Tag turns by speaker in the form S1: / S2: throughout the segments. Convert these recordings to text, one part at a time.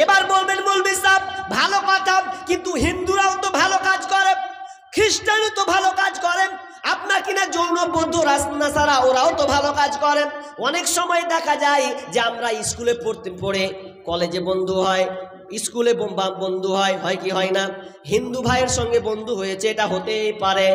S1: এবার বলবেন মৌলভী সাহেব ভালো কথা, কিন্তু হিন্দুরাও তো ভালো কাজ করে, খ্রিস্টানও তো ভালো কাজ করেন, আপনার কিনা যৌন বৌদ্ধ নাসারা ওরাও তো ভালো কাজ করেন। অনেক সময় দেখা যায় যে আমরা স্কুলে পড়ে কলেজে বন্ধু হয়, স্কুলে বন্ধু হয় কি হয় না? হিন্দু ভাইয়ের সঙ্গে বন্ধু হয়েছে, এটা হতেই পারে।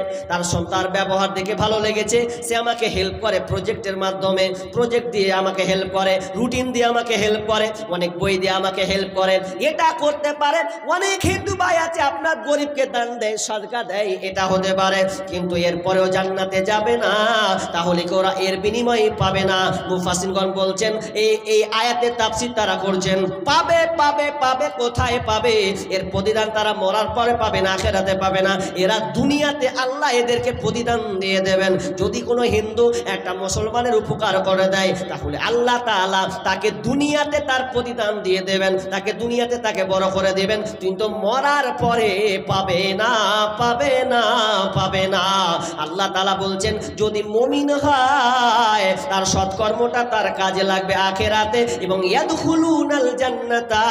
S1: তার ব্যবহার দেখে ভালো লেগেছে, সে আমাকে হেল্প করে প্রজেক্টের মাধ্যমে, প্রজেক্ট দিয়ে আমাকে হেল্প করে, রুটিন দিয়ে আমাকে হেল্প করে, অনেক বই দিয়ে আমাকে হেল্প করে, এটা করতে পারে। অনেক হিন্দু ভাই আছে আপনার গরিবকে দান দেয়, সদকা দেয়, এটা হতে পারে, কিন্তু এরপরেও জান্নাতে যাবে না। তাহলে কি ওরা এর বিনিময়ে পাবে না? মুফাসসিরগণ বলছেন এই আয়াতের তাফসীর তারা করছেন, পাবে পাবে পাবে। কোথায় পাবে? এর প্রতিদান তারা মরার পরে পাবে না, আখিরাতে পাবে না। এরা দুনিয়াতে আল্লাহ এদেরকে প্রতিদান দিয়ে দেবেন। যদি কোনো হিন্দু একটা মুসলমানের উপকার করে দেয়, তাহলে আল্লাহ তাআলা তাকে দুনিয়াতে তার প্রতিদান দিয়ে দেবেন, তাকে দুনিয়াতে তাকে বড় করে দেবেন, কিন্তু মরার পরে পাবে না, পাবে না, পাবে না। আল্লাহ তাআলা বলছেন যদি মুমিন হয় তার সৎকর্মটা তার কাজে লাগবে আখিরাতে, এবং ইয়াদখুলুনাল জান্নাতা,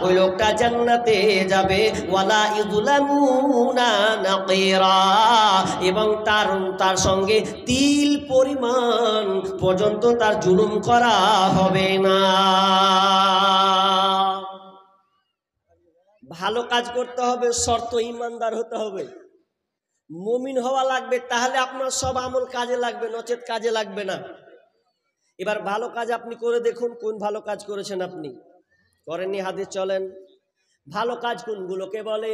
S1: ওই লোকটা জান্নাতে যাবে, ওয়ালা ইযলামুনা নাকিরা, এবং তার সঙ্গে তিল পরিমাণ পর্যন্ত তার জুলুম করা হবে না। ভালো কাজ করতে হবে, শর্ত ঈমানদার হতে হবে, মুমিন হওয়া লাগবে, তাহলে আপনার সব আমল কাজে লাগবে, নচেত কাজে লাগবে না। এবার ভালো কাজ আপনি করে দেখুন, কোন ভালো কাজ করেছেন আপনি? করেননি? হাদিস চলেন। ভালো কাজ কোনগুলোকে বলে,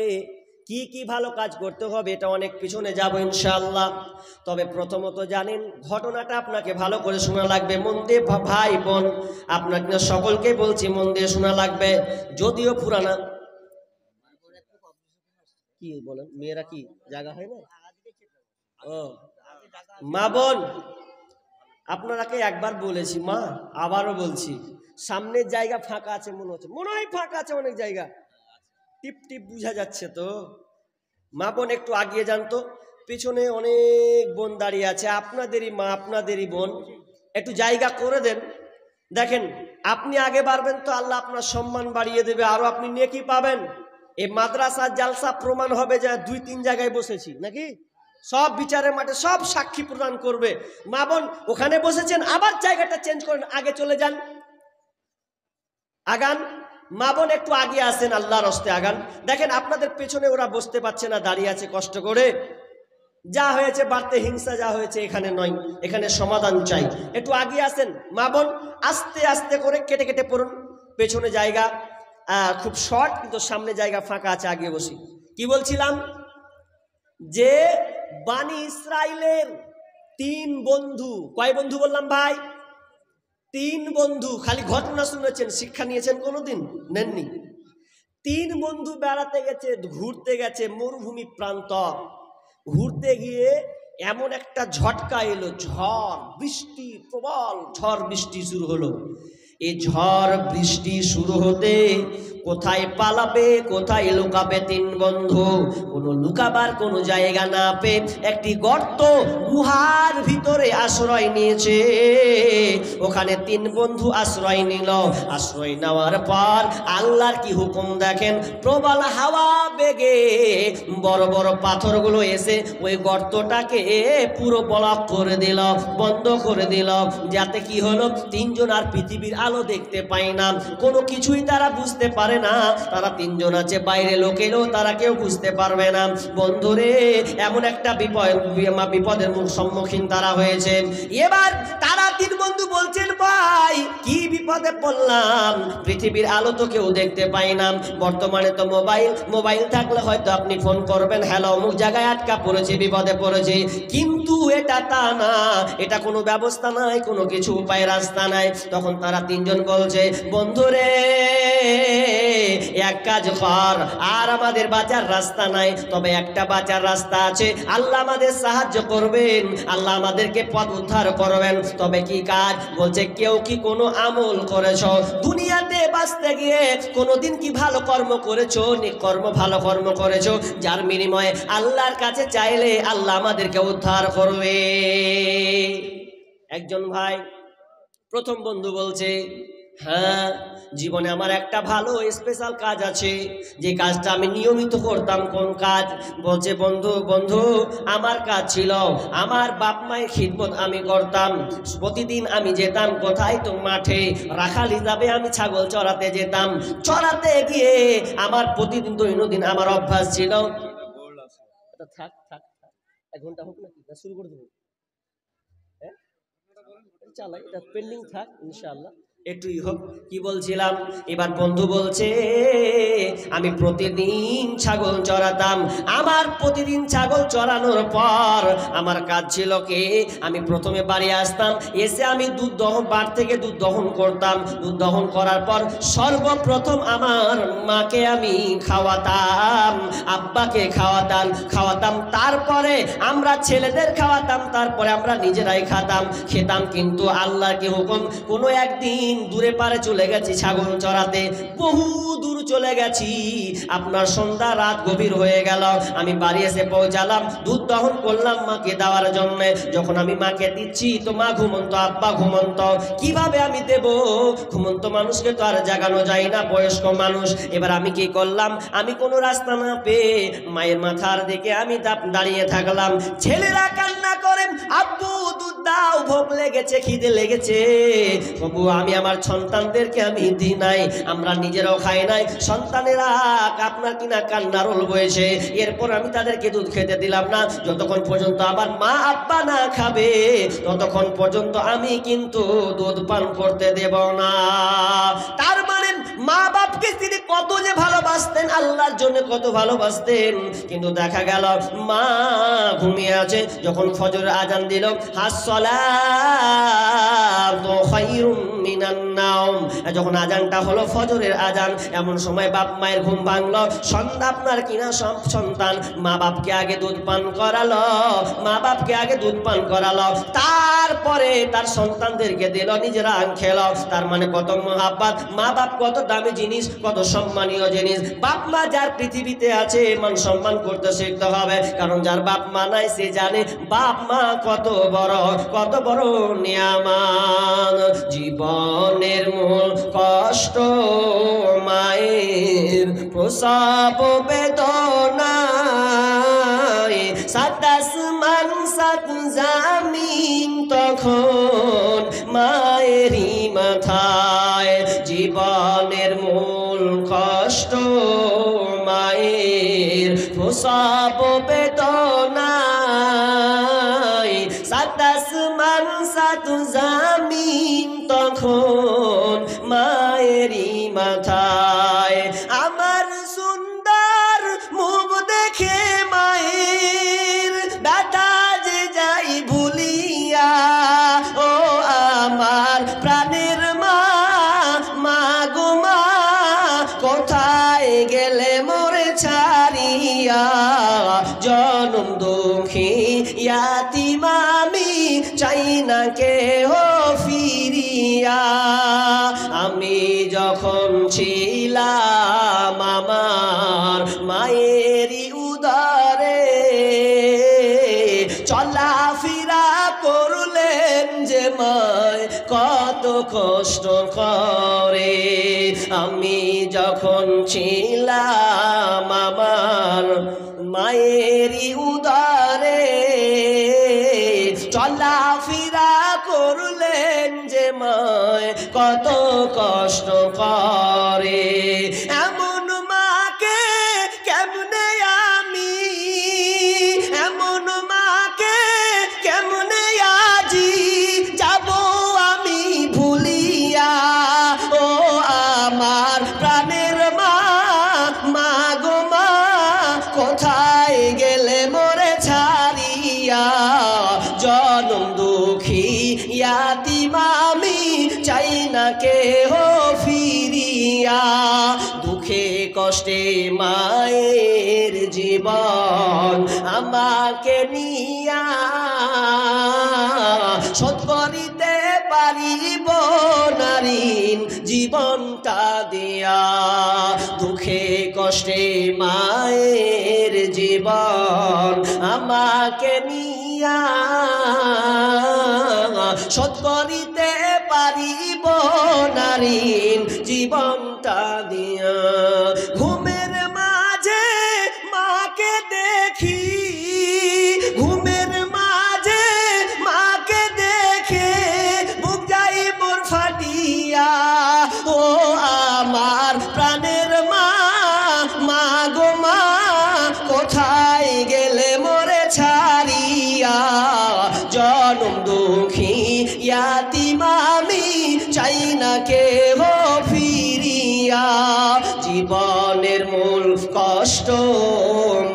S1: কি কি ভালো কাজ করতে হবে, এটা অনেক পিছনে যাব ইনশাআল্লাহ। তবে প্রথমত জানেন, ঘটনাটা আপনাকে ভালো করে শোনা লাগবে, মন দিয়ে ভাই বোন, আপনাকে সকলকে বলছি মন দিয়ে শোনা লাগবে, যদিও পুরানা। কি বলেন, মেয়েরা কি জায়গা হয় না? ও মা বোন, আপনারাকে একবার বলেছি মা, আবারও বলছি, সামনের জায়গা ফাঁকা আছে মনে হচ্ছে, মনে হয় ফাঁকা আছে অনেক জায়গা, টিপ টিপ বুঝা যাচ্ছে তো। মা বোন একটু আগিয়ে যান তো, পিছনে অনেক বোন দাঁড়িয়ে আছে, আপনাদেরই মা, আপনাদেরই বোন, একটু জায়গা করে দেন। দেখেন আপনি আগে বাড়বেন তো আল্লাহ আপনার সম্মান বাড়িয়ে দেবে, আরো আপনি নেকি পাবেন। এই মাদ্রাসা জালসা প্রমাণ হবে যে 2-3 জায়গায় বসেছি নাকি, সব বিচারের মাঠে সব সাক্ষী প্রদান করবে। মা বোন ওখানে বসেছেন, আবার জায়গাটা চেঞ্জ করেন, আগে চলে যান, আগান। মা বোন একটু আগে আসেন, আল্লাহর হস্তে আগান। দেখেন আপনাদের পেছনে ওরা বসতে পারছে না, দাঁড়িয়ে আছে কষ্ট করে। যা হয়েছে বাড়তে হিংসা, যা হয়েছে এখানে নয়, এখানে সমাধান চাই। একটু আগে আসেন মা বোন, আস্তে আস্তে করে কেটে কেটে পড়ুন। পেছনে জায়গা খুব শর্ট, কিন্তু সামনে জায়গা ফাঁকা আছে, আগে বসি। কি বলছিলাম? যে বানি ইসরাইলের 3 বন্ধু, কয় বন্ধু বললাম ভাই? 3 বন্ধু। খালি ঘটনা শুনেছেন, শিক্ষা নিয়েছেন কোনোদিন? নেননি। 3 বন্ধু বেড়াতে গেছে, ঘুরতে গেছে মরুভূমি প্রান্ত। ঘুরতে গিয়ে এমন একটা ঝটকা এলো, ঝড় বৃষ্টি, প্রবল ঝড় বৃষ্টি শুরু হলো। এই ঝড় বৃষ্টি শুরু হতে কোথায় পালাবে, কোথায় লুকাবে 3 বন্ধু? কোনো লুকাবার কোনো জায়গা না পেয়ে একটি গর্ত, গুহার ভিতরে আশ্রয় নিয়েছে। ওখানে 3 বন্ধু আশ্রয় নিল। আশ্রয় নেওয়ার পর আল্লাহর কি হুকুম দেখেন, প্রবল হাওয়া বেগে বড় বড় পাথরগুলো এসে ওই গর্তটাকে পুরো ব্লক করে দিল, বন্ধ করে দিল। যাতে কি হলো, 3 জন আর পৃথিবীর আলো দেখতে পায় না, কোনো কিছুই তারা বুঝতে পারে না। তারা 3 জন আছে, বাইরে লোক এলেও তারা কেউ বুঝতে পারবে না। বন্ধুরে, এমন একটা বিপদের সম্মুখীন তারা হয়েছে। এবার তারা 3 বন্ধু বলছেন, ভাই কি বিপদে পড়লাম, পৃথিবীর আলো তো কেউ দেখতে পাই না। বর্তমানে তো মোবাইল থাকলে হয়তো আপনি ফোন করবেন, হ্যালো অমুক জায়গায় আটকা পড়েছে, বিপদে পড়েছে। কিন্তু এটা তা না, এটা কোনো ব্যবস্থা নাই, কোনো কিছু উপায় রাস্তা নাই। তখন তারা 3 জন বলছে, বন্ধুরে এক কাজ কর, আর আমাদের বাঁচার রাস্তা নাই, তবে একটা বাঁচার রাস্তা আছে, আল্লাহ আমাদের সাহায্য করবেন, আল্লাহ আমাদেরকে পথ উদ্ধার করবেন। তবে কি কাজ? বলছে, কেউ কি কোনো আমল করেছো দুনিয়াতে বাঁচতে গিয়ে? কোনোদিন কি ভালো কর্ম করেছো, ভালো কর্ম করেছো, যার বিনিময়ে আল্লাহর কাছে চাইলে আল্লাহ আমাদেরকে উদ্ধার করবে? একজন ভাই, প্রথম বন্ধু বলছে, হ্যাঁ, জীবনে আমার একটা ভালো স্পেশাল কাজ আছে, যে কাজটা আমি নিয়মিত করতাম। কোন কাজ? বলছে বন্ধু বন্ধু আমার কাজ ছিল আমার বাপ মায়ের খিদমত আমি করতাম। প্রতিদিন আমি যেতাম কোথায়? তো মাঠে রাখাল হিসাবে আমি ছাগল চড়াতে যেতাম। চড়াতে গিয়ে আমার প্রতিদিন দৈনন্দিন আমার অভ্যাস ছিল। থাক থাক থাক, 1 ঘন্টা হোক নাকি, শুরু করে দেবো? হ্যাঁ চালাই, এটা পেন্ডিং থাক ইনশাআল্লাহ, একটুই হোক। কি বলছিলাম? এবার বন্ধু বলছে আমি প্রতিদিন ছাগল চড়াতাম। আমার প্রতিদিন ছাগল চড়ানোর পর আমার কাজ ছিল কি, আমি প্রথমে বাড়ি আসতাম, এসে আমি দুধ দহন, বাড়ি থেকে দুধ দহন করতাম। দুধ দহন করার পর সর্বপ্রথম আমার মাকে আমি খাওয়াতাম, আব্বাকে খাওয়াতাম, তারপরে আমরা ছেলেদের খাওয়াতাম, তারপরে আমরা নিজেরাই খেতাম। কিন্তু আল্লাহর কি হুকুম, কোনো একদিন দূরে পারে চলে গেছি ছাগল চড়াতে, বহু দূর চলে গেছি। আপনার সন্ধ্যা রাত গভীর হয়ে গেল, আমি বাড়ি এসে পৌঁছালাম, দুধ দহন করলাম মাকে দেওয়ার জন্য। যখন আমি মাকে দিচ্ছি তো মা ঘুমন্ত, আব্বা ঘুমন্ত, কিভাবে আমি দেব? ঘুমন্ত মানুষকে তো আর জাগানো যায় না, বয়স্ক মানুষ। এবার আমি কি করলাম, আমি কোনো রাস্তা না পেয়ে মায়ের মাথার দিকে আমি দাঁড়িয়ে থাকলাম। ছেলেরা কান্না করেন, আব্বু দুধ দাও, ভোগ লেগেছে, খিদে লেগেছে। বাবু আমি আমার সন্তানদেরকে আমি দিই নাই, আমরা নিজেরাও খাই নাই, সন্তানেরা আপনার কিনা কান্নার রোল বয়েছে। এরপর আমি তাদেরকে দুধ খেতে দিলাম না। যতক্ষণ পর্যন্ত আমার মা আব্বা না খাবে ততক্ষণ পর্যন্ত আমি কিন্তু দুধ পান করতে দেব না। তার মানে মা বাপকে তিনি কত যে ভালোবাসতেন, আল্লাহর জন্য কত ভালোবাসতেন। কিন্তু দেখা গেল মা ঘুমিয়ে আছে। যখন ফজরের আজান দিল, আসসালাতু খায়রুম মিনান নাওম, যখন আজানটা হলো ফজরের আজান, এমন সময় বাপ মায়ের ঘুম ভাঙলো। সন্ধ্যা আপনার কিনা সব সন্তান মা বাপকে আগে দুধ পান করালো, তারপরে তার সন্তানদেরকে দিল, নিজেরা খেলো। তার মানে কত মহাব্বত, মা বাপ কত দামি জিনিস, কত সম্মানীয় জিনিস। বাপ মা যার পৃথিবীতে আছে মান সম্মান করতে শিখতে হবে, কারণ যার বাপ মা নাই সে জানে বাপ মা কত বড় নিয়ামত। জীবনের মূল কষ্ট মায়ের প্রসব বেদনায়, সাত আসমান সাত জামিন তখন মায়েরই মাথায়। জীবনের মূল কষ্ট মায়ের প্রসব বেদনায়, সাত আসমান সাত জামিন তখন মায়েরই মাথায়। আমার সুন্দর মুখ দেখে মায়ের দাদা যে যাই ভুলিয়া, ও আমার প্রাণের মা, মা গো মা কোথায় গেলে মোরে ছাড়িয়া। জনম দুঃখী ইয়াতিম আমি, চাই না কেহ ফিরিয়া। আমি যখন ছিলাম আমার মায়েরই উদরে, চলাফেরা করলেন যে মায় কত কষ্ট করে। আমি যখন ছিলাম আমার মায়েরই উদরে, চলাফেরা করলেন যে মায় কত কষ্ট করে। এমন মাকে কেমনে আমি, এমন মাকে কেমনে আজি যাব আমি ভুলিয়া। ও আমার প্রাণের মা, মা গো মা কোথায় গেলে মোরে ছাড়িয়া। জনম দুঃখী ইয়াতিম আমি, চাই না কেহ ফিরিয়া। দুঃখে কষ্টে মায়ের জীবন আমাকে নিয়া, শোধ করিতে পারিব নারীন জীবনটা দিয়া। দুঃখে কষ্টে মায়ের জীবন আমাকে নিয়া, শোধ করিতে পারিব না নারীন জীবনটা দিয়া। ঘুমের মাঝে মাকে দেখি, ঘুমের মাঝে মাকে দেখে বুক যাই মোর ফাটিয়া। ও আমার প্রাণের মা, মা গো মা, কোথায় গেলে মোরে ছাড়িয়া। জনম দুঃখী ইয়াতিম আমি, চাই না কেহ ফিরিয়া। জীবনের মূল কষ্ট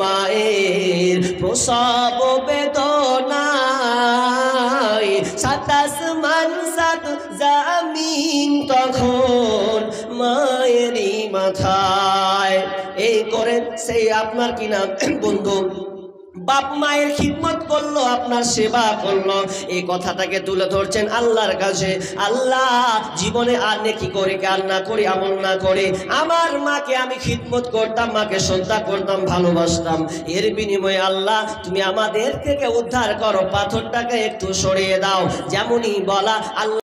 S1: মায়ের প্রসব বেদনায়, সাত আসমান সাত জামিন তখন মায়েরই মাথায়। এই করে সেই আপনার কিনা বন্ধু বাপ মায়ের খিদমত করলো, আপনার সেবা করলো, এই কথাটাকে তুলে ধরছেন আল্লাহর কাছে। আল্লাহ, জীবনে আর নেকি করে কার না করি, আমল না করে আমার মাকে আমি খিদমত করতাম, মাকে শ্রদ্ধা করতাম, ভালোবাসতাম। এর বিনিময়ে আল্লাহ তুমি আমাদের থেকে উদ্ধার করো, পাথরটাকে একটু সরিয়ে দাও। যেমনই বলা আল্লাহ